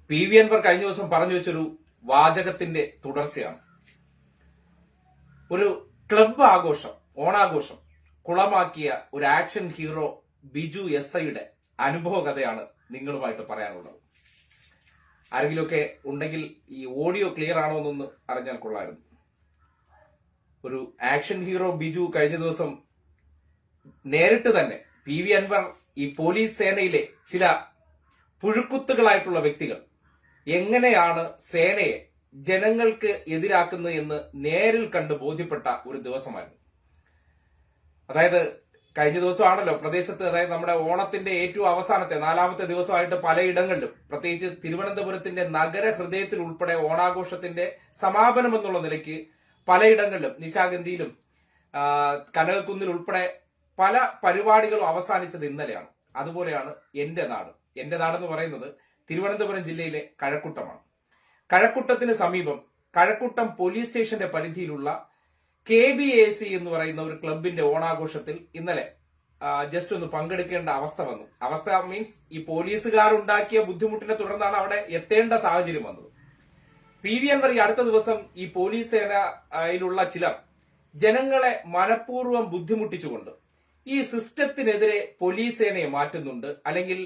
PV. Anwar കഴിഞ്ഞ ദിവസം പറഞ്ഞു വെച്ചൊരു വാചകത്തിന്റെ തുടർച്ചയാണ്. ഒരു ക്ലബ് ആഘോഷം, ഓണാഘോഷം കുളമാക്കിയ ഒരു ആക്ഷൻ ഹീറോ ബിജു എസ്.ഐയുടെ അനുഭവ കഥയാണ് നിങ്ങളുമായിട്ട് പറയാനുള്ളത്. ആരെങ്കിലുമൊക്കെ ഉണ്ടെങ്കിൽ ഈ ഓഡിയോ ക്ലിയർ ആണോ എന്നൊന്ന് അറിഞ്ഞാൽ കൊള്ളായിരുന്നു. ഒരു ആക്ഷൻ ഹീറോ ബിജു കഴിഞ്ഞ ദിവസം നേരിട്ട് തന്നെ പി.വി. അൻവർ ഈ പോലീസ് സേനയിലെ ചില പുഴുക്കുത്തുകളായിട്ടുള്ള വ്യക്തികൾ എങ്ങനെയാണ് സേനയെ ജനങ്ങൾക്ക് എതിരാക്കുന്നത് എന്ന് നേരിൽ കണ്ട് ബോധ്യപ്പെട്ട ഒരു ദിവസമായിരുന്നു. അതായത് കഴിഞ്ഞ ദിവസമാണല്ലോ പ്രദേശത്ത്, അതായത് നമ്മുടെ ഓണത്തിന്റെ ഏറ്റവും അവസാനത്തെ 4ാമത്തെ ദിവസമായിട്ട് പലയിടങ്ങളിലും, പ്രത്യേകിച്ച് തിരുവനന്തപുരത്തിന്റെ നഗര ഹൃദയത്തിൽ ഉൾപ്പെടെ ഓണാഘോഷത്തിന്റെ സമാപനം എന്നുള്ള നിലയ്ക്ക് പലയിടങ്ങളിലും നിശാഗന്ധിയിലും കനകക്കുന്നിൽ ഉൾപ്പെടെ പല പരിപാടികളും അവസാനിച്ചത് ഇന്നലെയാണ്. അതുപോലെയാണ് എന്റെ നാട്. എന്റെ നാടെന്ന് പറയുന്നത് തിരുവനന്തപുരം ജില്ലയിലെ കഴക്കൂട്ടമാണ്. കഴക്കൂട്ടത്തിന് സമീപം കഴക്കൂട്ടം പോലീസ് സ്റ്റേഷന്റെ പരിധിയിലുള്ള KBAC എന്ന് പറയുന്ന ഒരു ക്ലബിന്റെ ഓണാഘോഷത്തിൽ ഇന്നലെ ജസ്റ്റ് ഒന്ന് പങ്കെടുക്കേണ്ട അവസ്ഥ വന്നു. അവസ്ഥ മീൻസ് ഈ പോലീസുകാർ ഉണ്ടാക്കിയ ബുദ്ധിമുട്ടിനെ തുടർന്നാണ് അവിടെ എത്തേണ്ട സാഹചര്യം വന്നത്. പി.വി. അൻവർ ഈ അടുത്ത ദിവസം ഈ പോലീസ് സേനയിലുള്ള ചിലർ ജനങ്ങളെ മനഃപൂർവ്വം ബുദ്ധിമുട്ടിച്ചുകൊണ്ട് ഈ സിസ്റ്റത്തിനെതിരെ പോലീസ് സേനയെ മാറ്റുന്നുണ്ട്, അല്ലെങ്കിൽ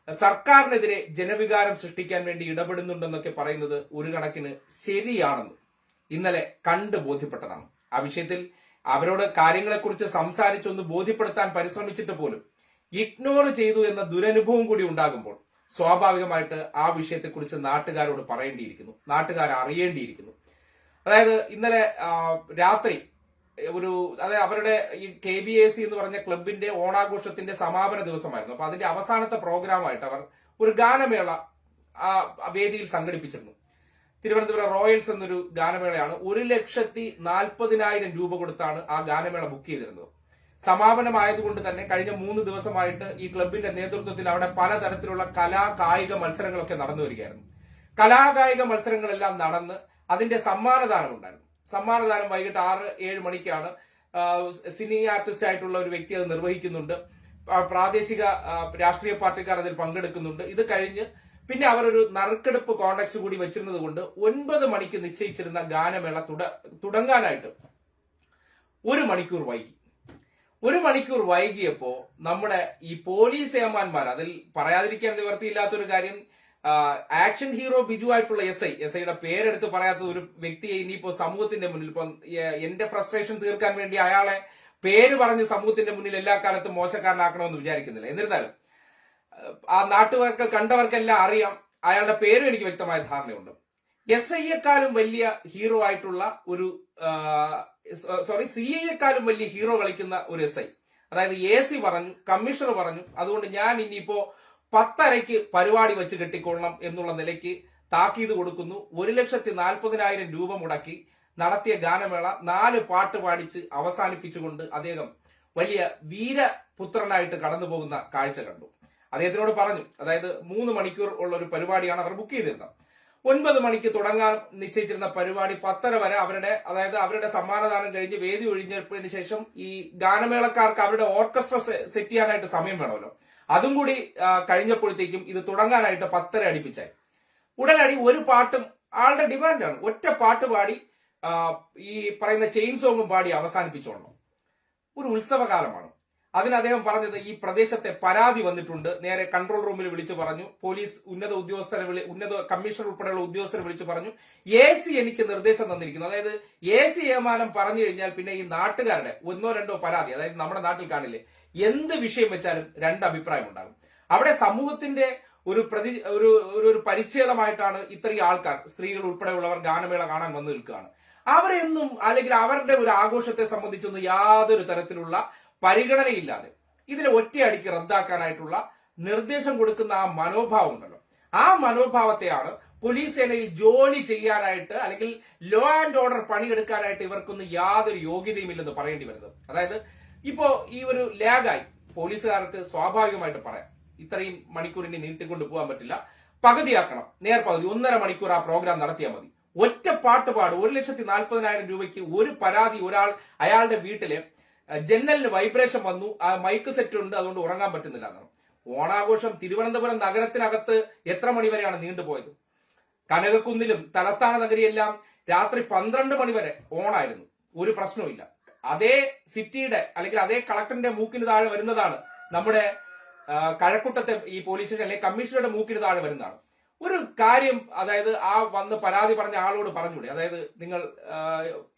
സർക്കാരിനെതിരെ ജനവികാരം സൃഷ്ടിക്കാൻ വേണ്ടി ഇടപെടുന്നുണ്ടെന്നൊക്കെ പറയുന്നത് ഒരു കണക്കിന് ശരിയാണെന്ന് ഇന്നലെ കണ്ട് ബോധ്യപ്പെട്ടതാണ്. ആ വിഷയത്തിൽ അവരോട് കാര്യങ്ങളെക്കുറിച്ച് സംസാരിച്ചൊന്ന് ബോധ്യപ്പെടുത്താൻ പരിശ്രമിച്ചിട്ട് പോലും ഇഗ്നോർ ചെയ്തു എന്ന ദുരനുഭവം കൂടി ഉണ്ടാകുമ്പോൾ സ്വാഭാവികമായിട്ട് ആ വിഷയത്തെക്കുറിച്ച് നാട്ടുകാരോട് പറയേണ്ടിയിരിക്കുന്നു, നാട്ടുകാർ അറിയേണ്ടിയിരിക്കുന്നു. അതായത് ഇന്നലെ രാത്രി അതായത് അവരുടെ ഈ KBAC എന്ന് പറഞ്ഞ ക്ലബിന്റെ ഓണാഘോഷത്തിന്റെ സമാപന ദിവസമായിരുന്നു. അപ്പൊ അതിന്റെ അവസാനത്തെ പ്രോഗ്രാമായിട്ട് അവർ ഒരു ഗാനമേള വേദിയിൽ സംഘടിപ്പിച്ചിരുന്നു. തിരുവനന്തപുരം റോയൽസ് എന്നൊരു ഗാനമേളയാണ്. 1,40,40,000 രൂപ കൊടുത്താണ് ആ ഗാനമേള ബുക്ക് ചെയ്തിരുന്നത്. സമാപനമായതുകൊണ്ട് തന്നെ കഴിഞ്ഞ 3 ദിവസമായിട്ട് ഈ ക്ലബിന്റെ നേതൃത്വത്തിൽ അവിടെ പലതരത്തിലുള്ള കായിക മത്സരങ്ങളൊക്കെ നടന്നു വരികയായിരുന്നു. കലാകായിക മത്സരങ്ങളെല്ലാം നടന്ന് അതിന്റെ സമ്മാനദാനം ഉണ്ടായിരുന്നു. സമ്മാനദാനം വൈകിട്ട് 6-7 മണിക്കാണ്. സിനി ആർട്ടിസ്റ്റ് ആയിട്ടുള്ള ഒരു വ്യക്തി അത് നിർവഹിക്കുന്നുണ്ട്. പ്രാദേശിക രാഷ്ട്രീയ പാർട്ടിക്കാർ അതിൽ പങ്കെടുക്കുന്നുണ്ട്. ഇത് കഴിഞ്ഞ് പിന്നെ അവർ ഒരു നറുക്കെടുപ്പ് കോൺടെക്സ്റ്റ് കൂടി വെച്ചിരുന്നത് കൊണ്ട് 9 മണിക്ക് നിശ്ചയിച്ചിരുന്ന ഗാനമേള തുടങ്ങാനായിട്ട് 1 മണിക്കൂർ വൈകി. 1 മണിക്കൂർ വൈകിയപ്പോ നമ്മുടെ ഈ പോലീസ് ഏമാന്മാർ, അതിൽ പറയാതിരിക്കാൻ നിവർത്തിയില്ലാത്തൊരു കാര്യം, ആക്ഷൻ ഹീറോ ബിജു ആയിട്ടുള്ള എസ്ഐയുടെ പേരെടുത്ത് പറയാത്ത ഒരു വ്യക്തിയെ ഇനിയിപ്പോ സമൂഹത്തിന്റെ മുന്നിൽ, ഇപ്പൊ എന്റെ ഫ്രസ്ട്രേഷൻ തീർക്കാൻ വേണ്ടി അയാളെ പേര് പറഞ്ഞ് സമൂഹത്തിന്റെ മുന്നിൽ എല്ലാ കാലത്തും മോശക്കാരനാക്കണമെന്ന് വിചാരിക്കുന്നില്ല. എന്നിരുന്നാലും ആ നാട്ടുകാർക്ക് കണ്ടവർക്കെല്ലാം അറിയാം, അയാളുടെ പേരും എനിക്ക് വ്യക്തമായ ധാരണയുണ്ട്. SIയെക്കാളും വലിയ ഹീറോ ആയിട്ടുള്ള ഒരു CIയെക്കാളും വലിയ ഹീറോ കളിക്കുന്ന ഒരു SI, അതായത് AC പറഞ്ഞു, കമ്മീഷണർ പറഞ്ഞു, അതുകൊണ്ട് ഞാൻ ഇനിയിപ്പോ 10:30 പരിപാടി വെച്ച് കെട്ടിക്കൊള്ളണം എന്നുള്ള നിലയ്ക്ക് താക്കീത് കൊടുക്കുന്നു. 1,40,000 രൂപ മുടക്കി നടത്തിയ ഗാനമേള 4 പാട്ട് പാടിച്ച് അവസാനിപ്പിച്ചുകൊണ്ട് അദ്ദേഹം വലിയ വീരപുത്രനായിട്ട് കടന്നു പോകുന്ന കാഴ്ച കണ്ടു. അദ്ദേഹത്തിനോട് പറഞ്ഞു, അതായത് 3 മണിക്കൂർ ഉള്ള ഒരു പരിപാടിയാണ് അവർ ബുക്ക് ചെയ്തിരുന്നത്. 9 മണിക്ക് തുടങ്ങാൻ നിശ്ചയിച്ചിരുന്ന പരിപാടി 10:30 വരെ അവരുടെ സമ്മാനദാനം കഴിഞ്ഞ് വേദി ഒഴിഞ്ഞതിന് ശേഷം ഈ ഗാനമേളക്കാർക്ക് അവരുടെ ഓർക്കസ്ട്ര സെറ്റ് ചെയ്യാനായിട്ട് സമയം വേണമല്ലോ. അതും കൂടി കഴിഞ്ഞപ്പോഴത്തേക്കും ഇത് തുടങ്ങാനായിട്ട് 10:30 അടുപ്പിച്ചായി. ഉടനടി ഒരു പാട്ടും ആളുടെ ഡിമാൻഡാണ്, ഒറ്റ പാട്ട് പാടി ഈ പറയുന്ന ചെയിൻ സോങ്ങും പാടി അവസാനിപ്പിച്ചോളണം. ഒരു ഉത്സവകാലമാണ്. അതിന് അദ്ദേഹം പറഞ്ഞത്, ഈ പ്രദേശത്തെ പരാതി വന്നിട്ടുണ്ട്, നേരെ കൺട്രോൾ റൂമിൽ വിളിച്ചു പറഞ്ഞു. പോലീസ് ഉന്നത കമ്മീഷണർ ഉൾപ്പെടെയുള്ള ഉദ്യോഗസ്ഥരെ വിളിച്ചു പറഞ്ഞു, AC എനിക്ക് നിർദ്ദേശം തന്നിരിക്കുന്നു. അതായത് AC ഏമാനം പറഞ്ഞു കഴിഞ്ഞാൽ പിന്നെ ഈ നാട്ടുകാരുടെ 1-2 പരാതി, അതായത് നമ്മുടെ നാട്ടിൽ കാണില്ലേ, എന്ത് വിഷയം വെച്ചാലും 2 അഭിപ്രായം ഉണ്ടാകും. അവിടെ സമൂഹത്തിന്റെ ഒരു പരിച്ഛേദമായിട്ടാണ് ഇത്രയും ആൾക്കാർ, സ്ത്രീകൾ ഉൾപ്പെടെയുള്ളവർ ഗാനമേള കാണാൻ വന്നു നിൽക്കുകയാണ്. അവരെയൊന്നും, അല്ലെങ്കിൽ അവരുടെ ഒരു ആഘോഷത്തെ സംബന്ധിച്ചൊന്നും യാതൊരു തരത്തിലുള്ള പരിഗണനയില്ലാതെ ഇതിനെ ഒറ്റയടിക്ക് റദ്ദാക്കാനായിട്ടുള്ള നിർദ്ദേശം കൊടുക്കുന്ന ആ മനോഭാവം ഉണ്ടല്ലോ, ആ മനോഭാവത്തെയാണ് പോലീസ് സേനയിൽ ജോലി ചെയ്യാനായിട്ട്, അല്ലെങ്കിൽ ലോ ആൻഡ് ഓർഡർ പണിയെടുക്കാനായിട്ട് ഇവർക്കൊന്നും യാതൊരു യോഗ്യതയുമില്ലെന്ന് പറയേണ്ടി വരുന്നത്. അതായത് ഇപ്പോ ഈ ഒരു ലാഗായി പോലീസുകാർക്ക് സ്വാഭാവികമായിട്ട് പറയാം, ഇത്രയും മണിക്കൂറിന് നീട്ടിക്കൊണ്ട് പോകാൻ പറ്റില്ല, പകുതിയാക്കണം, നേർപകുതി 1.5 മണിക്കൂർ ആ പ്രോഗ്രാം നടത്തിയാൽ മതി. ഒറ്റ പാട്ട് പാടും 1,40,000 രൂപയ്ക്ക് ഒരു പരാതി, അയാളുടെ വീട്ടിലെ ജനലിന് വൈബ്രേഷൻ വന്നു, ആ മൈക്ക് സെറ്റ് ഉണ്ട്, അതുകൊണ്ട് ഉറങ്ങാൻ പറ്റുന്നില്ല എന്നാണ്. ഓണാഘോഷം തിരുവനന്തപുരം നഗരത്തിനകത്ത് എത്ര മണിവരെയാണ് നീണ്ടുപോയത്? കനകക്കുന്നിലും തലസ്ഥാന നഗരിയെല്ലാം രാത്രി 12 മണി വരെ ഓണായിരുന്നു. ഒരു പ്രശ്നവുമില്ല. അതേ സിറ്റിയുടെ അല്ലെങ്കിൽ അതേ കളക്ടറിന്റെ മൂക്കിന് താഴെ വരുന്നതാണ് നമ്മുടെ കഴക്കൂട്ടത്തെ ഈ പോലീസ് സ്റ്റേഷൻ അല്ലെങ്കിൽ കമ്മീഷണറുടെ മൂക്കിന് താഴെ വരുന്നതാണ്. ഒരു കാര്യം, അതായത് ആ വന്ന് പരാതി പറഞ്ഞ ആളോട് പറഞ്ഞൂടെ, അതായത് നിങ്ങൾ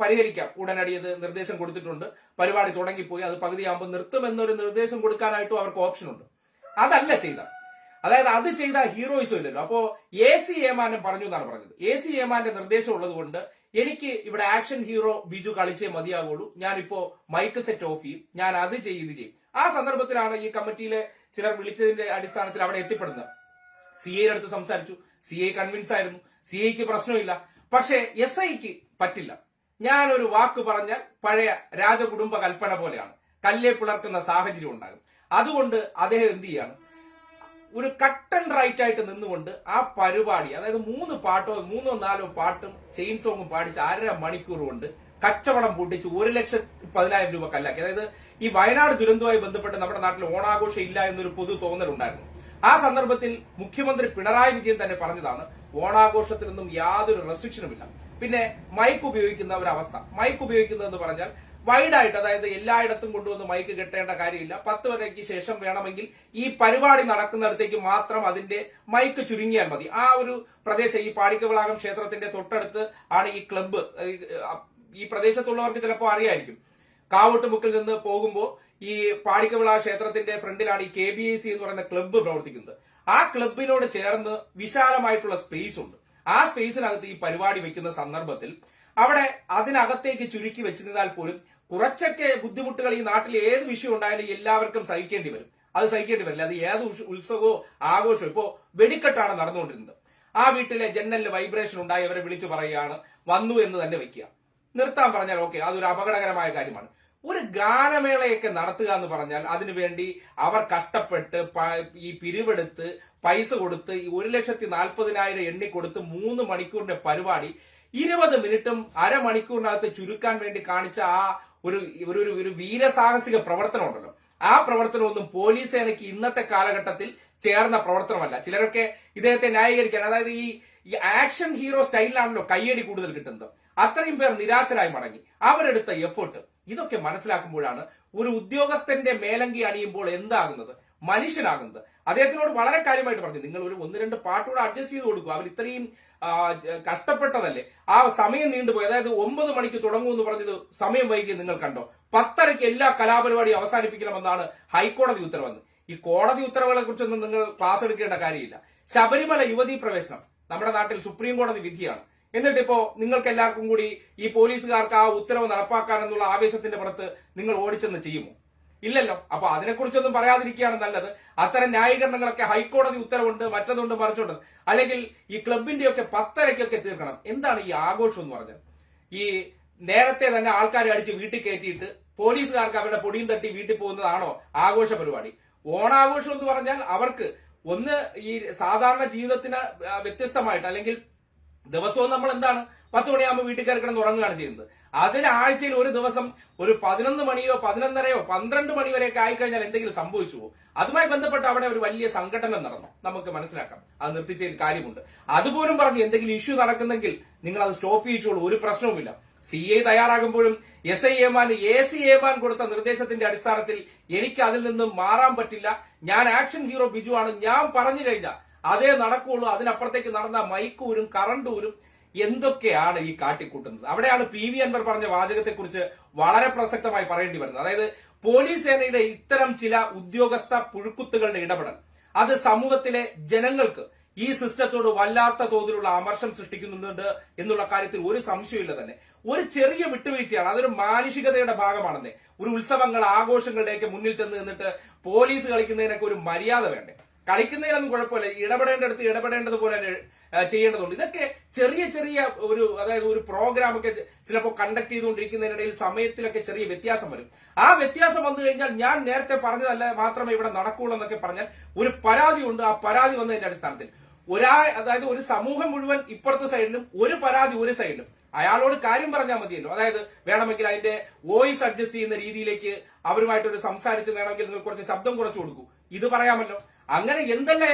പരിഹരിക്കാം, ഉടനടി അത് നിർദ്ദേശം കൊടുത്തിട്ടുണ്ട്, പരിപാടി തുടങ്ങിപ്പോയി, അത് പകുതിയാകുമ്പോൾ നിർത്തുമെന്നൊരു നിർദ്ദേശം കൊടുക്കാനായിട്ടും അവർക്ക് ഓപ്ഷൻ ഉണ്ട്. അതല്ല ചെയ്ത, അതായത് അത് ചെയ്ത ഹീറോയിസം ഇല്ലല്ലോ. അപ്പോ AC ഏമാനം പറഞ്ഞു എന്നാണ് പറഞ്ഞത്. AC ഏമാന്റെ നിർദ്ദേശം ഉള്ളത് കൊണ്ട് എനിക്ക് ഇവിടെ ആക്ഷൻ ഹീറോ ബിജു കളിച്ചേ മതിയാകുള്ളൂ, ഞാനിപ്പോ മൈക്ക് സെറ്റ് ഓഫ് ചെയ്യും, ഞാൻ അത് ചെയ്യും ഇത് ചെയ്യും. ആ സന്ദർഭത്തിലാണ് ഈ കമ്മിറ്റിയിലെ ചിലർ വിളിച്ചതിന്റെ അടിസ്ഥാനത്തിൽ അവിടെ എത്തിപ്പെടുന്നത്. CA അടുത്ത് സംസാരിച്ചു, CA കൺവിൻസ് ആയിരുന്നു, CAക്ക് പ്രശ്നമില്ല. പക്ഷേ SIക്ക് പറ്റില്ല. ഞാനൊരു വാക്ക് പറഞ്ഞാൽ പഴയ രാജകുടുംബ കൽപ്പന പോലെയാണ്, കല്ലേ പിളർക്കുന്ന സാഹചര്യം ഉണ്ടാകും. അതുകൊണ്ട് അദ്ദേഹം എന്ത് ചെയ്യാണ്, ഒരു കട്ട് ആൻഡ് റൈറ്റ് ആയിട്ട് നിന്നുകൊണ്ട് ആ പരിപാടി, അതായത് 3 4 പാട്ടും ചെയിൻ സോങ്ങും പാടിച്ച് 1.5 മണിക്കൂർ കൊണ്ട് കച്ചവടം പൂട്ടിച്ച് 1,10,000 രൂപ കല്ലാക്കി. അതായത് ഈ വയനാട് ദുരന്തവുമായി ബന്ധപ്പെട്ട് നമ്മുടെ നാട്ടിൽ ഓണാഘോഷം ഇല്ല എന്നൊരു പൊതു തോന്നലുണ്ടായിരുന്നു. ആ സന്ദർഭത്തിൽ മുഖ്യമന്ത്രി പിണറായി വിജയൻ തന്നെ പറഞ്ഞതാണ്, ഓണാഘോഷത്തിനൊന്നും യാതൊരു റെസ്ട്രിക്ഷനും ഇല്ല. പിന്നെ മൈക്ക് ഉപയോഗിക്കുന്ന ഒരു അവസ്ഥ, മൈക്ക് ഉപയോഗിക്കുന്നതെന്ന് പറഞ്ഞാൽ വൈഡായിട്ട്, അതായത് എല്ലായിടത്തും കൊണ്ടുവന്ന് മൈക്ക് കെട്ടേണ്ട കാര്യമില്ല. 10 വരെക്ക് ശേഷം വേണമെങ്കിൽ ഈ പരിപാടി നടക്കുന്നിടത്തേക്ക് മാത്രം അതിന്റെ മൈക്ക് ചുരുങ്ങിയാൽ മതി. ആ ഒരു പ്രദേശം, ഈ പാടിക്കവിളാകം ക്ഷേത്രത്തിന്റെ തൊട്ടടുത്ത് ആണ് ഈ ക്ലബ്ബ്. ഈ പ്രദേശത്തുള്ളവർക്ക് ചിലപ്പോൾ അറിയായിരിക്കും, കാവോട്ടുമുക്കിൽ നിന്ന് പോകുമ്പോൾ ഈ പാടിക്കവിള ക്ഷേത്രത്തിന്റെ ഫ്രണ്ടിലാണ് ഈ KBIC എന്ന് പറയുന്ന ക്ലബ്ബ് പ്രവർത്തിക്കുന്നത്. ആ ക്ലബിനോട് ചേർന്ന് വിശാലമായിട്ടുള്ള സ്പേസ് ഉണ്ട്. ആ സ്പേസിനകത്ത് ഈ പരിപാടി വെക്കുന്ന സന്ദർഭത്തിൽ അവിടെ അതിനകത്തേക്ക് ചുരുക്കി വെച്ചിരുന്നാൽ പോലും കുറച്ചൊക്കെ ബുദ്ധിമുട്ടുകൾ ഈ നാട്ടിൽ ഏത് വിഷയം ഉണ്ടായാലും എല്ലാവർക്കും സഹിക്കേണ്ടി വരും. അത് സഹിക്കേണ്ടി വരില്ല. അത് ഏത് ഉത്സവമോ ആഘോഷമോ. ഇപ്പോ വെടിക്കെട്ടാണ് നടന്നുകൊണ്ടിരുന്നത്. ആ വീട്ടിലെ ജനലിൽ വൈബ്രേഷൻ ഉണ്ടായി അവരെ വിളിച്ചു പറയുകയാണ്, വന്നു എന്ന് തന്നെ വെക്കുക. നിർത്താൻ പറഞ്ഞാൽ ഓക്കെ, അതൊരു അപകടകരമായ കാര്യമാണ്. ഒരു ഗാനമേളയൊക്കെ നടത്തുക എന്ന് പറഞ്ഞാൽ അതിനുവേണ്ടി അവർ കഷ്ടപ്പെട്ട് ഈ പിരിവെടുത്ത് പൈസ കൊടുത്ത് 1,40,000 എണ്ണിക്കൊടുത്ത് 3 മണിക്കൂറിന്റെ പരിപാടി 20 മിനിറ്റും അരമണിക്കൂറിനകത്ത് ചുരുക്കാൻ വേണ്ടി കാണിച്ച ആ ഒരു വീരസാഹസിക പ്രവർത്തനം ഉണ്ടല്ലോ, ആ പ്രവർത്തനമൊന്നും പോലീസ് സേനയ്ക്ക് ഇന്നത്തെ കാലഘട്ടത്തിൽ ചേർന്ന പ്രവർത്തനമല്ല. ചിലരൊക്കെ ഇദ്ദേഹത്തെ ന്യായീകരിക്കാൻ, അതായത് ഈ ആക്ഷൻ ഹീറോ സ്റ്റൈലിലാണല്ലോ കയ്യടി കൂടുതൽ കിട്ടുന്നത്. അത്രയും പേർ നിരാശരായി മടങ്ങി, അവരെടുത്ത എഫേർട്ട്, ഇതൊക്കെ മനസ്സിലാക്കുമ്പോഴാണ് ഒരു ഉദ്യോഗസ്ഥന്റെ മേലങ്കി അണിയുമ്പോൾ എന്താകുന്നത്, മനുഷ്യനാകുന്നത്. അദ്ദേഹത്തിനോട് വളരെ കാര്യമായിട്ട് പറഞ്ഞു, നിങ്ങൾ ഒരു 1-2 പാട്ടുകൂടെ അഡ്ജസ്റ്റ് ചെയ്ത് കൊടുക്കുക, അവർ ഇത്രയും കഷ്ടപ്പെട്ടതല്ലേ, ആ സമയം നീണ്ടുപോയി. അതായത് 9 മണിക്ക് തുടങ്ങുമെന്ന് പറഞ്ഞത് സമയം വൈകി നിങ്ങൾ കണ്ടോ, 10:30 എല്ലാ കലാപരിപാടിയും അവസാനിപ്പിക്കണമെന്നാണ് ഹൈക്കോടതി ഉത്തരവെന്ന്. ഈ കോടതി ഉത്തരവുകളെ കുറിച്ചൊന്നും നിങ്ങൾ ക്ലാസ് എടുക്കേണ്ട കാര്യമില്ല. ശബരിമല യുവതീ പ്രവേശനം നമ്മുടെ നാട്ടിൽ സുപ്രീം കോടതി വിധിയാണ്. എന്നിട്ടിപ്പോ നിങ്ങൾക്ക് എല്ലാവർക്കും കൂടി ഈ പോലീസുകാർക്ക് ആ ഉത്തരവ് നടപ്പാക്കാനെന്നുള്ള ആവേശത്തിന്റെ പുറത്ത് നിങ്ങൾ ഓടിച്ചെന്ന് ചെയ്യുമോ? ഇല്ലല്ലോ. അപ്പൊ അതിനെക്കുറിച്ചൊന്നും പറയാതിരിക്കുകയാണ് നല്ലത്. അത്തരം ന്യായീകരണങ്ങളൊക്കെ ഹൈക്കോടതി ഉത്തരവുണ്ട്, മറ്റതുണ്ട്, മറിച്ചുണ്ട്. അല്ലെങ്കിൽ ഈ ക്ലബിന്റെയൊക്കെ 10:30 തീർക്കണം. എന്താണ് ഈ ആഘോഷം എന്ന് പറഞ്ഞത്? ഈ നേരത്തെ തന്നെ ആൾക്കാരെ അടിച്ച് വീട്ടിൽ കയറ്റിയിട്ട് പോലീസുകാർക്ക് അവരുടെ പൊടിയും തട്ടി വീട്ടിൽ പോകുന്നതാണോ ആഘോഷ പരിപാടി? ഓണാഘോഷം എന്ന് പറഞ്ഞാൽ അവർക്ക് ഒന്ന് ഈ സാധാരണ ജീവിതത്തിന് വ്യത്യസ്തമായിട്ട്, അല്ലെങ്കിൽ ദിവസവും നമ്മൾ എന്താണ് 10 മണിയാകുമ്പോൾ വീട്ടിൽ കയറി കിടന്ന് ഉറങ്ങുകയാണ് ചെയ്യുന്നത്. അതിന് ആഴ്ചയിൽ ഒരു ദിവസം ഒരു 11 മണിയോ 11:30യോ 12 മണി വരെയൊക്കെ ആയിക്കഴിഞ്ഞാൽ എന്തെങ്കിലും സംഭവിച്ചു പോകും. അതുമായി ബന്ധപ്പെട്ട് അവിടെ ഒരു വലിയ സംഘടന നടന്നു, നമുക്ക് മനസ്സിലാക്കാം. അത് നിർത്തിച്ചതിൽ കാര്യമുണ്ട്. അതുപോലും പറഞ്ഞു എന്തെങ്കിലും ഇഷ്യൂ നടക്കുന്നെങ്കിൽ നിങ്ങൾ അത് സ്റ്റോപ്പ് ചെയ്യിച്ചോളൂ, ഒരു പ്രശ്നവുമില്ല. CA തയ്യാറാകുമ്പോഴും SI ഏമാൻ AC ഏമാൻ കൊടുത്ത നിർദ്ദേശത്തിന്റെ അടിസ്ഥാനത്തിൽ എനിക്ക് അതിൽ നിന്നും മാറാൻ പറ്റില്ല, ഞാൻ ആക്ഷൻ ഹീറോ ബിജു ആണ്, ഞാൻ പറഞ്ഞു കഴിഞ്ഞാൽ അതേ നടക്കുള്ളൂ. അതിനപ്പുറത്തേക്ക് നടന്ന മൈക്കൂരും കറണ്ടൂരും എന്തൊക്കെയാണ് ഈ കാട്ടിക്കൂട്ടുന്നത്? അവിടെയാണ് PV അൻവർ പറഞ്ഞ വാചകത്തെക്കുറിച്ച് വളരെ പ്രസക്തമായി പറയേണ്ടി വരുന്നത്. അതായത് പോലീസ് സേനയുടെ ഇത്തരം ചില ഉദ്യോഗസ്ഥ പുഴുക്കുത്തുകളുടെ ഇടപെടൽ അത് സമൂഹത്തിലെ ജനങ്ങൾക്ക് ഈ സിസ്റ്റത്തോട് വല്ലാത്ത തോതിലുള്ള അമർഷം സൃഷ്ടിക്കുന്നുണ്ട് എന്നുള്ള കാര്യത്തിൽ ഒരു സംശയമില്ല തന്നെ. ഒരു ചെറിയ വിട്ടുവീഴ്ചയാണ്, അതൊരു മാനുഷികതയുടെ ഭാഗമാണെന്നേ. ഒരു ഉത്സവങ്ങൾ ആഘോഷങ്ങളുടെയൊക്കെ മുന്നിൽ ചെന്ന് നിന്നിട്ട് പോലീസ് കളിക്കുന്നതിനൊക്കെ ഒരു മര്യാദ വേണ്ടേ? കളിക്കുന്നതിനൊന്നും കുഴപ്പമില്ല, ഇടപെടേണ്ടടുത്ത് ഇടപെടേണ്ടതുപോലെ ചെയ്യേണ്ടതുണ്ട്. ഇതൊക്കെ ചെറിയ ചെറിയ അതായത് ഒരു പ്രോഗ്രാം ഒക്കെ ചിലപ്പോൾ കണ്ടക്ട് ചെയ്തുകൊണ്ടിരിക്കുന്നതിനിടയിൽ സമയത്തിലൊക്കെ ചെറിയ വ്യത്യാസം വരും. ആ വ്യത്യാസം വന്നു കഴിഞ്ഞാൽ ഞാൻ നേരത്തെ പറഞ്ഞതല്ല മാത്രമേ ഇവിടെ നടക്കുള്ളൂ എന്നൊക്കെ പറഞ്ഞാൽ ഒരു പരാതി ഉണ്ട്. ആ പരാതി വന്നതിന്റെ അടിസ്ഥാനത്തിൽ അതായത് ഒരു സമൂഹം മുഴുവൻ ഇപ്പുറത്തെ സൈഡിലും ഒരു പരാതി ഒരു സൈഡിലും അയാളോട് കാര്യം പറഞ്ഞാൽ മതിയല്ലോ. അതായത് വേണമെങ്കിൽ അതിന്റെ വോയിസ് അഡ്ജസ്റ്റ് ചെയ്യുന്ന രീതിയിലേക്ക് അവരുമായിട്ടൊരു സംസാരിച്ച് വേണമെങ്കിൽ നിങ്ങൾ കുറച്ച് ശബ്ദം കുറച്ചു കൊടുക്കൂ, ഇത് പറയാമല്ലോ. അങ്ങനെ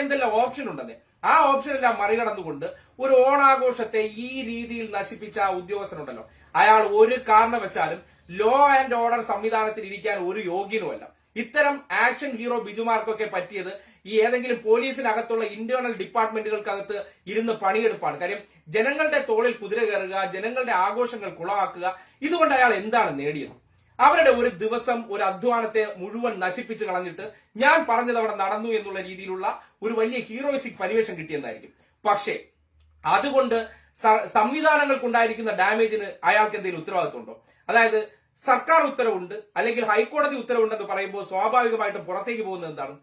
എന്തെല്ലാം ഓപ്ഷൻ ഉണ്ടെന്ന്. ആ ഓപ്ഷനെല്ലാം മറികടന്നുകൊണ്ട് ഒരു ഓണാഘോഷത്തെ ഈ രീതിയിൽ നശിപ്പിച്ച ആ ഉദ്യോഗസ്ഥനുണ്ടല്ലോ, അയാൾ ഒരു കാരണവശാലും ലോ ആൻഡ് ഓർഡർ സംവിധാനത്തിൽ ഇരിക്കാൻ ഒരു യോഗ്യനുമല്ല. ഇത്തരം ആക്ഷൻ ഹീറോ ബിജുമാർക്കൊക്കെ പറ്റിയത് ഈ ഏതെങ്കിലും പോലീസിനകത്തുള്ള ഇന്റേണൽ ഡിപ്പാർട്ട്മെന്റുകൾക്കകത്ത് ഇരുന്ന് പണിയെടുപ്പാണ്. കാര്യം ജനങ്ങളുടെ തോളിൽ കുതിര കയറുക, ജനങ്ങളുടെ ആഘോഷങ്ങൾ കുളമാക്കുക, ഇതുകൊണ്ട് അയാൾ എന്താണ് നേടിയത്? അവരുടെ ഒരു ദിവസം ഒരു അധ്വാനത്തെ മുഴുവൻ നശിപ്പിച്ച് കളഞ്ഞിട്ട് ഞാൻ പറഞ്ഞത് അവിടെ നടന്നു എന്നുള്ള രീതിയിലുള്ള ഒരു വലിയ ഹീറോയിസ്റ്റിക് പരിവേഷം കിട്ടിയെന്നായിരിക്കും. പക്ഷേ അതുകൊണ്ട് സംവിധാനങ്ങൾക്കുണ്ടായിരിക്കുന്ന ഡാമേജിന് അയാൾക്ക് എന്തെങ്കിലും ഉത്തരവാദിത്വമുണ്ടോ? അതായത് സർക്കാർ ഉത്തരവുണ്ട് അല്ലെങ്കിൽ ഹൈക്കോടതി ഉത്തരവുണ്ടെന്ന് പറയുമ്പോൾ സ്വാഭാവികമായിട്ടും പുറത്തേക്ക് പോകുന്നത് എന്താണ്?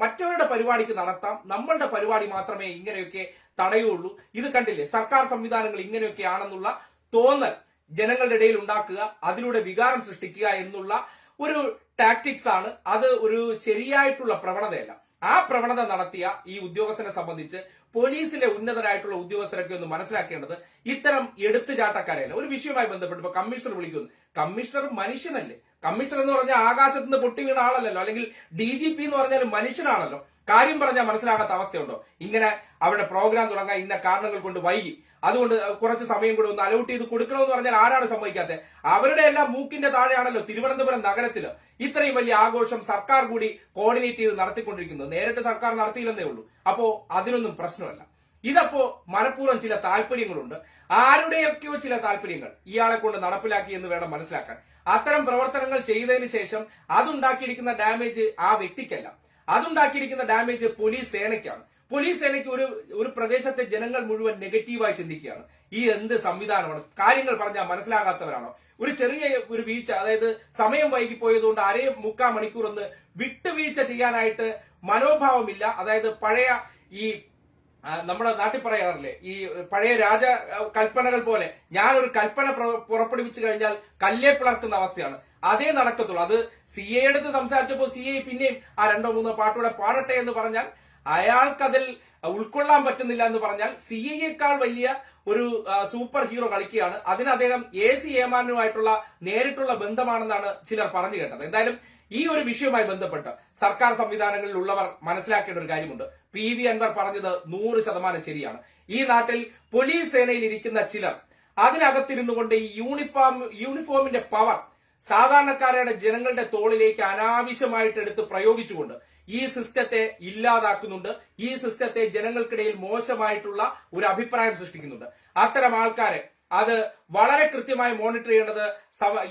മറ്റവരുടെ പരിപാടിക്ക് നടത്താം, നമ്മളുടെ പരിപാടി മാത്രമേ ഇങ്ങനെയൊക്കെ തടയുള്ളൂ, ഇത് കണ്ടില്ലേ സർക്കാർ സംവിധാനങ്ങൾ ഇങ്ങനെയൊക്കെയാണെന്നുള്ള തോന്നൽ ജനങ്ങളുടെ ഇടയിൽ ഉണ്ടാക്കുക, അതിലൂടെ വികാരം സൃഷ്ടിക്കുക എന്നുള്ള ഒരു ടാക്ടിക്സ് ആണ്. അത് ഒരു ശരിയായിട്ടുള്ള പ്രവണതയല്ല. ആ പ്രവണത നടത്തിയ ഈ ഉദ്യോഗസ്ഥനെ സംബന്ധിച്ച് പോലീസിലെ ഉന്നതരായിട്ടുള്ള ഉദ്യോഗസ്ഥരൊക്കെ ഒന്ന് മനസ്സിലാക്കേണ്ടത് ഇത്തരം എടുത്തുചാട്ടക്കാരെയല്ല. ഒരു വിഷയവുമായി ബന്ധപ്പെട്ട് ഇപ്പൊ കമ്മീഷണർ വിളിക്കുന്നു, കമ്മീഷണർ മനുഷ്യനല്ലേ? കമ്മീഷണർ എന്ന് പറഞ്ഞാൽ ആകാശത്ത് നിന്ന് പൊട്ടി വീണ ആളല്ലല്ലോ, അല്ലെങ്കിൽ DGP എന്ന് പറഞ്ഞാൽ മനുഷ്യനാണല്ലോ. കാര്യം പറഞ്ഞാൽ മനസ്സിലാകാത്ത അവസ്ഥയുണ്ടോ? ഇങ്ങനെ അവരുടെ പ്രോഗ്രാം തുടങ്ങാൻ ഇന്ന കാരണങ്ങൾ കൊണ്ട് വൈകി, അതുകൊണ്ട് കുറച്ച് സമയം കൂടെ ഒന്ന് അലൗട്ട് ചെയ്ത് കൊടുക്കണമെന്ന് പറഞ്ഞാൽ ആരാണ് സമ്മതിക്കാത്തത്? അവരുടെ എല്ലാം മൂക്കിന്റെ താഴെയാണല്ലോ തിരുവനന്തപുരം നഗരത്തില് ഇത്രയും വലിയ ആഘോഷം സർക്കാർ കൂടി കോർഡിനേറ്റ് ചെയ്ത് നടത്തിക്കൊണ്ടിരിക്കുന്നത്. നേരിട്ട് സർക്കാർ നടത്തിയില്ലെന്നേ ഉള്ളൂ. അപ്പോ അതിനൊന്നും പ്രശ്നമല്ല. ഇതപ്പോ മനഃപൂർവ്വം ചില താല്പര്യങ്ങളുണ്ട്, ആരുടെയൊക്കെയോ ചില താല്പര്യങ്ങൾ ഇയാളെ കൊണ്ട് നടപ്പിലാക്കി എന്ന് വേണം മനസ്സിലാക്കാൻ. അത്തരം പ്രവർത്തനങ്ങൾ ചെയ്തതിനു ശേഷം അതുണ്ടാക്കിയിരിക്കുന്ന ഡാമേജ് ആ വ്യക്തിക്കല്ല, അതുണ്ടാക്കിയിരിക്കുന്ന ഡാമേജ് പോലീസ് സേനയ്ക്കാണ്. പോലീസ് സേനയ്ക്ക് ഒരു പ്രദേശത്തെ ജനങ്ങൾ മുഴുവൻ നെഗറ്റീവായി ചിന്തിക്കുകയാണ്. ഈ എന്ത് സംവിധാനമാണ്? കാര്യങ്ങൾ പറഞ്ഞാൽ മനസ്സിലാകാത്തവരാണോ? ഒരു ചെറിയ ഒരു വീഴ്ച, അതായത് സമയം വൈകിപ്പോയതുകൊണ്ട് 1.25 മണിക്കൂർ ഒന്ന് വിട്ടുവീഴ്ച ചെയ്യാനായിട്ട് മനോഭാവമില്ല. അതായത് പഴയ ഈ നമ്മുടെ നാട്ടിൽ പറയാറില്ലേ, ഈ പഴയ രാജ കൽപ്പനകൾ പോലെ ഞാനൊരു കൽപ്പന പുറപ്പെടുവിച്ചു കഴിഞ്ഞാൽ കല്ലേ പിളർക്കുന്ന അവസ്ഥയാണ്. അതേ നടക്കത്തുള്ളൂ. അത് CA എടുത്ത് സംസാരിച്ചപ്പോൾ CA പിന്നെയും 2-3 പാട്ടൂടെ പാടട്ടെ എന്ന് പറഞ്ഞാൽ അയാൾക്കതിൽ ഉൾക്കൊള്ളാൻ പറ്റുന്നില്ല എന്ന് പറഞ്ഞാൽ CAയേക്കാൾ വലിയ ഒരു സൂപ്പർ ഹീറോ കളിക്കുകയാണ്. അതിന് അദ്ദേഹം AC ഏമാനുമായിട്ടുള്ള നേരിട്ടുള്ള ബന്ധമാണെന്നാണ് ചിലർ പറഞ്ഞു കേട്ടത്. എന്തായാലും ഈ ഒരു വിഷയവുമായി ബന്ധപ്പെട്ട് സർക്കാർ സംവിധാനങ്ങളിൽ ഉള്ളവർ മനസ്സിലാക്കേണ്ട ഒരു കാര്യമുണ്ട്. PV അൻവർ പറഞ്ഞത് 100% ശരിയാണ്. ഈ നാട്ടിൽ പോലീസ് സേനയിൽ ഇരിക്കുന്ന ചിലർ അതിനകത്തിരുന്നു കൊണ്ട് ഈ യൂണിഫോമിന്റെ പവർ സാധാരണക്കാരുടെ ജനങ്ങളുടെ തോളിലേക്ക് അനാവശ്യമായിട്ട് എടുത്ത് പ്രയോഗിച്ചുകൊണ്ട് ഈ സിസ്റ്റത്തെ ഇല്ലാതാക്കുന്നുണ്ട്. ഈ സിസ്റ്റത്തെ ജനങ്ങൾക്കിടയിൽ മോശമായിട്ടുള്ള ഒരു അഭിപ്രായം സൃഷ്ടിക്കുന്നുണ്ട്. അത്തരം ആൾക്കാരെ അത് വളരെ കൃത്യമായി മോണിറ്റർ ചെയ്യേണ്ടത്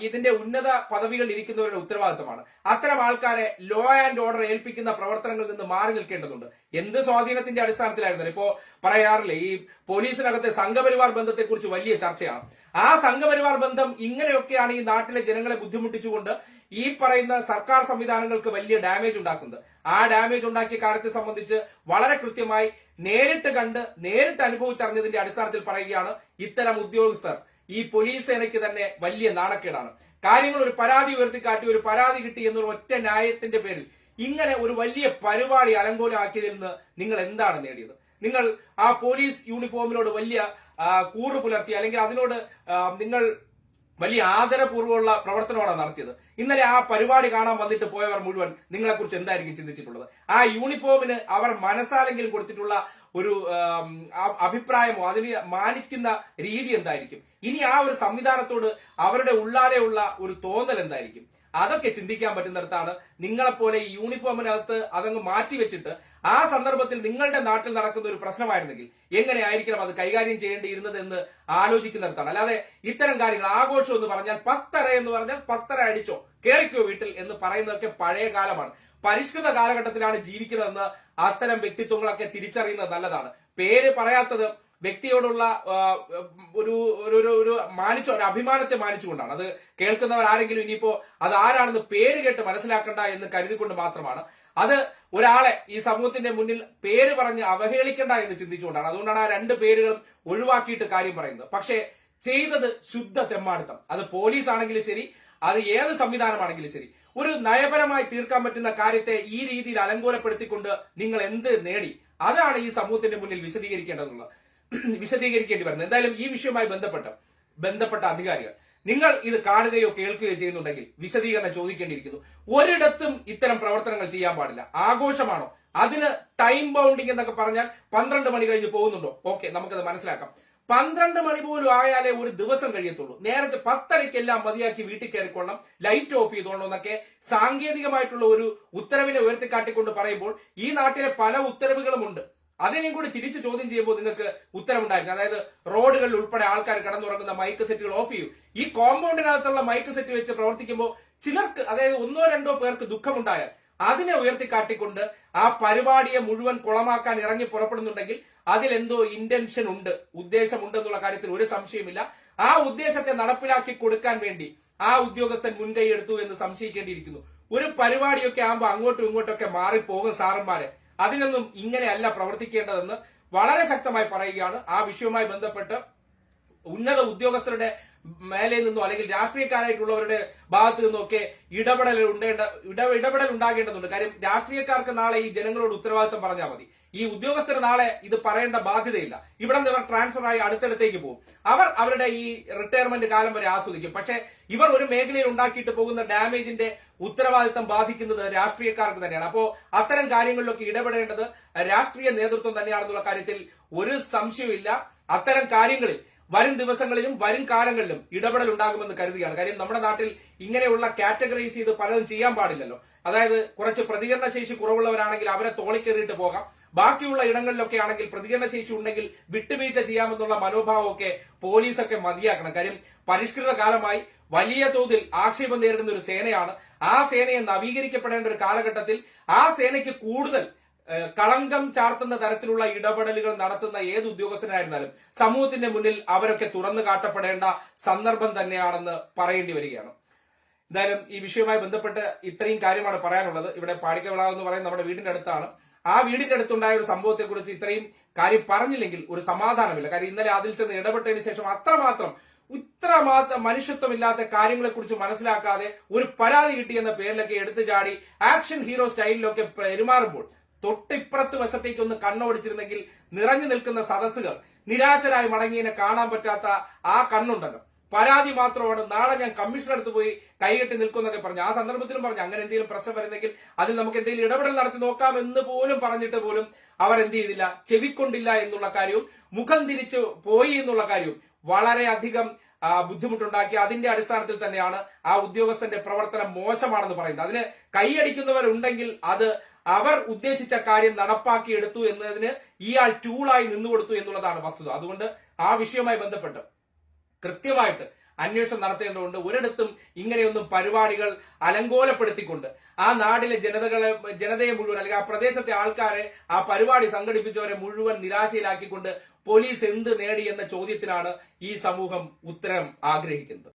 ഇതിന്റെ ഉന്നത പദവികളിൽ ഇരിക്കുന്നവരുടെ ഉത്തരവാദിത്തമാണ്. അത്തരം ആൾക്കാരെ ലോ ആൻഡ് ഓർഡർ ഏൽപ്പിക്കുന്ന പ്രവർത്തനങ്ങളിൽ നിന്ന് മാറി നിൽക്കേണ്ടതുണ്ട്. എന്ത് സ്വാധീനത്തിന്റെ അടിസ്ഥാനത്തിലായിരുന്നു? ഇപ്പോ പറയാറില്ലേ, ഈ പോലീസിനകത്തെ സംഘപരിവാർ ബന്ധത്തെക്കുറിച്ച് വലിയ ചർച്ചയാണ്. ആ സംഘപരിവാർ ബന്ധം ഇങ്ങനെയൊക്കെയാണ് ഈ നാട്ടിലെ ജനങ്ങളെ ബുദ്ധിമുട്ടിച്ചുകൊണ്ട് ഈ പറയുന്ന സർക്കാർ സംവിധാനങ്ങൾക്ക് വലിയ ഡാമേജ് ഉണ്ടാക്കുന്നത്. ആ ഡാമേജ് ഉണ്ടാക്കിയ കാര്യത്തെ സംബന്ധിച്ച് വളരെ കൃത്യമായി നേരിട്ട് കണ്ട് നേരിട്ട് അനുഭവിച്ചറിഞ്ഞതിന്റെ അടിസ്ഥാനത്തിൽ പറയുകയാണ്, ഇത്തരം ഉദ്യോഗസ്ഥർ ഈ പോലീസ് സേനയ്ക്ക് തന്നെ വലിയ നാണക്കേടാണ്. കാര്യങ്ങൾ ഒരു പരാതി ഉയർത്തിക്കാട്ടി ഒരു പരാതി കിട്ടി എന്നൊരു ഒറ്റ ന്യായത്തിന്റെ പേരിൽ ഇങ്ങനെ ഒരു വലിയ പരിപാടി അലങ്കോലമാക്കിയതിൽ നിന്ന് നിങ്ങൾ എന്താണ് നേടിയത്? നിങ്ങൾ ആ പോലീസ് യൂണിഫോമിനോട് വലിയ കൂറ് പുലർത്തി, അല്ലെങ്കിൽ അതിനോട് നിങ്ങൾ വലിയ ആദരപൂർവ്വമുള്ള പ്രവർത്തനമാണ് നടത്തിയത്. ഇന്നലെ ആ പരിപാടി കാണാൻ വന്നിട്ട് പോയവർ മുഴുവൻ നിങ്ങളെക്കുറിച്ച് എന്തായിരിക്കും ചിന്തിച്ചിട്ടുള്ളത്? ആ യൂണിഫോമിന് അവർ മനസ്സാലെങ്കിലും കൊടുത്തിട്ടുള്ള ഒരു അഭിപ്രായമോ അതിനെ മാനിക്കുന്ന രീതി എന്തായിരിക്കും? ഇനി ആ ഒരു സംവിധാനത്തോട് അവരുടെ ഉള്ളാലെയുള്ള ഒരു തോന്നൽ എന്തായിരിക്കും? അതൊക്കെ ചിന്തിക്കാൻ പറ്റുന്നിടത്താണ് നിങ്ങളെപ്പോലെ ഈ യൂണിഫോമിനകത്ത് അതങ്ങ് മാറ്റിവെച്ചിട്ട് ആ സന്ദർഭത്തിൽ നിങ്ങളുടെ നാട്ടിൽ നടക്കുന്ന ഒരു പ്രശ്നമായിരുന്നെങ്കിൽ എങ്ങനെയായിരിക്കണം അത് കൈകാര്യം ചെയ്യേണ്ടിയിരുന്നത് എന്ന് ആലോചിക്കുന്നിടത്താണ്. അല്ലാതെ ഇത്തരം കാര്യങ്ങൾ ആഘോഷം എന്ന് പറഞ്ഞാൽ 10:30 എന്ന് പറഞ്ഞാൽ 10:30 അടിച്ചോ കേറിക്കോ വീട്ടിൽ എന്ന് പറയുന്നതൊക്കെ പഴയ കാലമാണ്. പരിഷ്കൃത കാലഘട്ടത്തിലാണ് ജീവിക്കുന്നതെന്ന് അത്തരം വ്യക്തിത്വങ്ങളൊക്കെ തിരിച്ചറിയുന്നത് നല്ലതാണ്. പേര് പറയാത്തത് വ്യക്തിയോടുള്ള ഒരു മാനിച്ചു ഒരു അഭിമാനത്തെ മാനിച്ചുകൊണ്ടാണ്. അത് കേൾക്കുന്നവർ ആരെങ്കിലും ഇനിയിപ്പോ അത് ആരാണെന്ന് പേര് കേട്ട് മനസ്സിലാക്കണ്ട എന്ന് കരുതിക്കൊണ്ട് മാത്രമാണ്. അത് ഒരാളെ ഈ സമൂഹത്തിന്റെ മുന്നിൽ പേര് പറഞ്ഞ് അവഹേളിക്കണ്ട എന്ന് ചിന്തിച്ചുകൊണ്ടാണ്. അതുകൊണ്ടാണ് ആ 2 പേരുകളും ഒഴിവാക്കിയിട്ട് കാര്യം പറയുന്നത്. പക്ഷേ ചെയ്തത് ശുദ്ധ തെമ്മാടിത്തം. അത് പോലീസ് ആണെങ്കിലും ശരി, അത് ഏത് സംവിധാനമാണെങ്കിലും ശരി, ഒരു നയപരമായി തീർക്കാൻ പറ്റുന്ന കാര്യത്തെ ഈ രീതിയിൽ അലങ്കോലപ്പെടുത്തിക്കൊണ്ട് നിങ്ങൾ എന്ത് നേടി? അതാണ് ഈ സമൂഹത്തിന്റെ മുന്നിൽ വിശദീകരിക്കേണ്ടി വരുന്നത്. എന്തായാലും ഈ വിഷയവുമായി ബന്ധപ്പെട്ട അധികാരികൾ നിങ്ങൾ ഇത് കാണുകയോ കേൾക്കുകയോ ചെയ്യുന്നുണ്ടെങ്കിൽ വിശദീകരണം ചോദിക്കേണ്ടിയിരിക്കുന്നു. ഒരിടത്തും ഇത്തരം പ്രവർത്തനങ്ങൾ ചെയ്യാൻ പാടില്ല. ആഘോഷമാണോ? അതിന് ടൈം ബൗണ്ടിങ് എന്നൊക്കെ പറഞ്ഞാൽ 12 മണി കഴിഞ്ഞ് പോകുന്നുണ്ടോ? ഓക്കെ, നമുക്കത് മനസ്സിലാക്കാം. 12 മണി പോലും ആയാലേ ഒരു ദിവസം കഴിയത്തുള്ളൂ. നേരത്തെ 10:30-ക്കെല്ലാം മതിയാക്കി വീട്ടിൽ കയറിക്കൊള്ളണം, ലൈറ്റ് ഓഫ് ചെയ്തോളണം എന്നൊക്കെ സാങ്കേതികമായിട്ടുള്ള ഒരു ഉത്തരവിനെ ഉയർത്തിക്കാട്ടിക്കൊണ്ട് പറയുമ്പോൾ ഈ നാട്ടിലെ പല ഉത്തരവുകളുമുണ്ട്. അതിനെയും കൂടി തിരിച്ച് ചോദ്യം ചെയ്യുമ്പോൾ നിങ്ങൾക്ക് ഉത്തരവുണ്ടായിരിക്കും. അതായത് റോഡുകളിൽ ഉൾപ്പെടെ ആൾക്കാർ കിടന്നുറങ്ങുന്ന മൈക്ക് സെറ്റുകൾ ഓഫ് ചെയ്യൂ. ഈ കോമ്പൗണ്ടിനകത്തുള്ള മൈക്ക് സെറ്റ് വെച്ച് പ്രവർത്തിക്കുമ്പോൾ ചിലർക്ക്, അതായത് 1-2 പേർക്ക് ദുഃഖമുണ്ടായാൽ അതിനെ ഉയർത്തിക്കാട്ടിക്കൊണ്ട് ആ പരിപാടിയെ മുഴുവൻ കുളമാക്കാൻ ഇറങ്ങി പുറപ്പെടുന്നുണ്ടെങ്കിൽ അതിലെന്തോ ഇന്റൻഷൻ ഉണ്ട്, ഉദ്ദേശമുണ്ടെന്നുള്ള കാര്യത്തിൽ ഒരു സംശയമില്ല. ആ ഉദ്ദേശത്തെ നടപ്പിലാക്കി കൊടുക്കാൻ വേണ്ടി ആ ഉദ്യോഗസ്ഥൻ മുൻകൈ എടുത്തു എന്ന് സംശയിക്കേണ്ടിയിരിക്കുന്നു. ഒരു പരിപാടിയൊക്കെ ആകുമ്പോൾ അങ്ങോട്ടും ഇങ്ങോട്ടൊക്കെ മാറിപ്പോകും സാറന്മാരെ. അതിനൊന്നും ഇങ്ങനെയല്ല പ്രവർത്തിക്കേണ്ടതെന്ന് വളരെ ശക്തമായി പറയുകയാണ്. ആ വിഷയവുമായി ബന്ധപ്പെട്ട് ഉന്നത ഉദ്യോഗസ്ഥരുടെ മേലെ നിന്നോ അല്ലെങ്കിൽ രാഷ്ട്രീയക്കാരായിട്ടുള്ളവരുടെ ഭാഗത്തു നിന്നൊക്കെ ഇടപെടൽ ഉണ്ടാകേണ്ടതുണ്ട്. കാര്യം രാഷ്ട്രീയക്കാർക്ക് നാളെ ഈ ജനങ്ങളോട് ഉത്തരവാദിത്തം പറഞ്ഞാൽ മതി. ഈ ഉദ്യോഗസ്ഥർ നാളെ ഇത് പറയേണ്ട ബാധ്യതയില്ല. ഇവിടെ നിന്ന് ഇവർ ട്രാൻസ്ഫർ ആയി അടുത്തടുത്തേക്ക് പോകും. അവർ അവരുടെ ഈ റിട്ടയർമെന്റ് കാലം വരെ ആസ്വദിക്കും. പക്ഷെ ഇവർ ഒരു മേഖലയിൽ ഉണ്ടാക്കിയിട്ട് പോകുന്ന ഡാമേജിന്റെ ഉത്തരവാദിത്തം ബാധിക്കുന്നത് രാഷ്ട്രീയക്കാർക്ക് തന്നെയാണ്. അപ്പോ അത്തരം കാര്യങ്ങളിലൊക്കെ ഇടപെടേണ്ടത് രാഷ്ട്രീയ നേതൃത്വം തന്നെയാണെന്നുള്ള കാര്യത്തിൽ ഒരു സംശയമില്ല. അത്തരം കാര്യങ്ങളിൽ വരും ദിവസങ്ങളിലും വരും കാലങ്ങളിലും ഇടപെടൽ ഉണ്ടാകുമെന്ന് കരുതുകയാണ്. കാര്യം നമ്മുടെ നാട്ടിൽ ഇങ്ങനെയുള്ള കാറ്റഗറൈസ് ചെയ്ത് പലതും ചെയ്യാൻ പാടില്ലല്ലോ. അതായത് കുറച്ച് പ്രതികരണ ശേഷി കുറവുള്ളവരാണെങ്കിൽ അവരെ തോളിക്കേറിയിട്ട് പോകാം. ബാക്കിയുള്ള ഇടങ്ങളിലൊക്കെ ആണെങ്കിൽ പ്രതികരണ ശേഷി ഉണ്ടെങ്കിൽ വിട്ടുവീഴ്ച ചെയ്യാമെന്നുള്ള മനോഭാവമൊക്കെ പോലീസൊക്കെ മതിയാക്കണം. കാര്യം പരിഷ്കൃത കാലമായി വലിയ തോതിൽ ആക്ഷേപം നേരിടുന്ന ഒരു സേനയാണ്. ആ സേനയെ നവീകരിക്കപ്പെടേണ്ട ഒരു കാലഘട്ടത്തിൽ ആ സേനയ്ക്ക് കൂടുതൽ കളങ്കം ചാർത്തുന്ന തരത്തിലുള്ള ഇടപെടലുകൾ നടത്തുന്ന ഏത് ഉദ്യോഗസ്ഥനായിരുന്നാലും സമൂഹത്തിന്റെ മുന്നിൽ അവരൊക്കെ തുറന്നു കാട്ടപ്പെടേണ്ട സന്ദർഭം തന്നെയാണെന്ന് പറയേണ്ടി വരികയാണ്. എന്തായാലും ഈ വിഷയവുമായി ബന്ധപ്പെട്ട് ഇത്രയും കാര്യമാണ് പറയാനുള്ളത്. ഇവിടെ പാടിക്കവിള എന്ന് പറയുന്നത് നമ്മുടെ വീടിന്റെ അടുത്താണ്. ആ വീടിന്റെ അടുത്തുണ്ടായ ഒരു സംഭവത്തെ കുറിച്ച് ഇത്രയും കാര്യം പറഞ്ഞില്ലെങ്കിൽ ഒരു സമാധാനമില്ല. കാര്യം ഇന്നലെ അതിൽ ചെന്ന് ഇടപെട്ടതിന് ശേഷം ഇത്രമാത്രം മനുഷ്യത്വമില്ലാത്ത കാര്യങ്ങളെ കുറിച്ച് മനസ്സിലാക്കാതെ ഒരു പരാതി കിട്ടിയെന്ന പേരിലൊക്കെ എടുത്തു ചാടി ആക്ഷൻ ഹീറോ സ്റ്റൈലിലൊക്കെ പെരുമാറുമ്പോൾ തൊട്ടിപ്പുറത്ത് വശത്തേക്ക് ഒന്ന് കണ്ണോടിച്ചിരുന്നെങ്കിൽ നിറഞ്ഞു നിൽക്കുന്ന സദസ്സുകൾ നിരാശരായി മടങ്ങിയതിനെ കാണാൻ പറ്റാത്ത ആ കണ്ണുണ്ടല്ലോ. പരാതി മാത്രമാണ്, നാളെ ഞാൻ കമ്മീഷണർ അടുത്ത് പോയി കൈകെട്ടി നിൽക്കുന്നൊക്കെ പറഞ്ഞു. ആ സന്ദർഭത്തിലും പറഞ്ഞു അങ്ങനെ എന്തെങ്കിലും പ്രശ്നം വരുന്നെങ്കിൽ അതിൽ നമുക്ക് എന്തെങ്കിലും ഇടപെടൽ നടത്തി നോക്കാം എന്ന് പോലും പറഞ്ഞിട്ട് പോലും അവർ എന്ത് ചെയ്തില്ല, ചെവിക്കൊണ്ടില്ല എന്നുള്ള കാര്യവും മുഖം തിരിച്ചു പോയി എന്നുള്ള കാര്യവും വളരെയധികം ബുദ്ധിമുട്ടുണ്ടാക്കി. അതിന്റെ അടിസ്ഥാനത്തിൽ തന്നെയാണ് ആ ഉദ്യോഗസ്ഥന്റെ പ്രവർത്തനം മോശമാണെന്ന് പറയുന്നത്. അതിന് കൈയടിക്കുന്നവരുണ്ടെങ്കിൽ അത് അവർ ഉദ്ദേശിച്ച കാര്യം നടപ്പാക്കിയെടുത്തു എന്നതിന് ഇയാൾ ടൂളായി നിന്നുകൊടുത്തു എന്നുള്ളതാണ് വസ്തുത. അതുകൊണ്ട് ആ വിഷയവുമായി ബന്ധപ്പെട്ട് കൃത്യമായിട്ട് അന്വേഷണം നടത്തേണ്ടതുണ്ട്. ഒരിടത്തും ഇങ്ങനെയൊന്നും പരിപാടികൾ അലങ്കോലപ്പെടുത്തിക്കൊണ്ട് ആ നാട്ടിലെ ജനതയെ മുഴുവൻ അല്ലെങ്കിൽ ആ പ്രദേശത്തെ ആൾക്കാരെ, ആ പരിപാടി സംഘടിപ്പിച്ചവരെ മുഴുവൻ നിരാശയിലാക്കിക്കൊണ്ട് പോലീസ് എന്ത് നേടി എന്ന ചോദ്യത്തിനാണ് ഈ സമൂഹം ഉത്തരം ആഗ്രഹിക്കുന്നത്.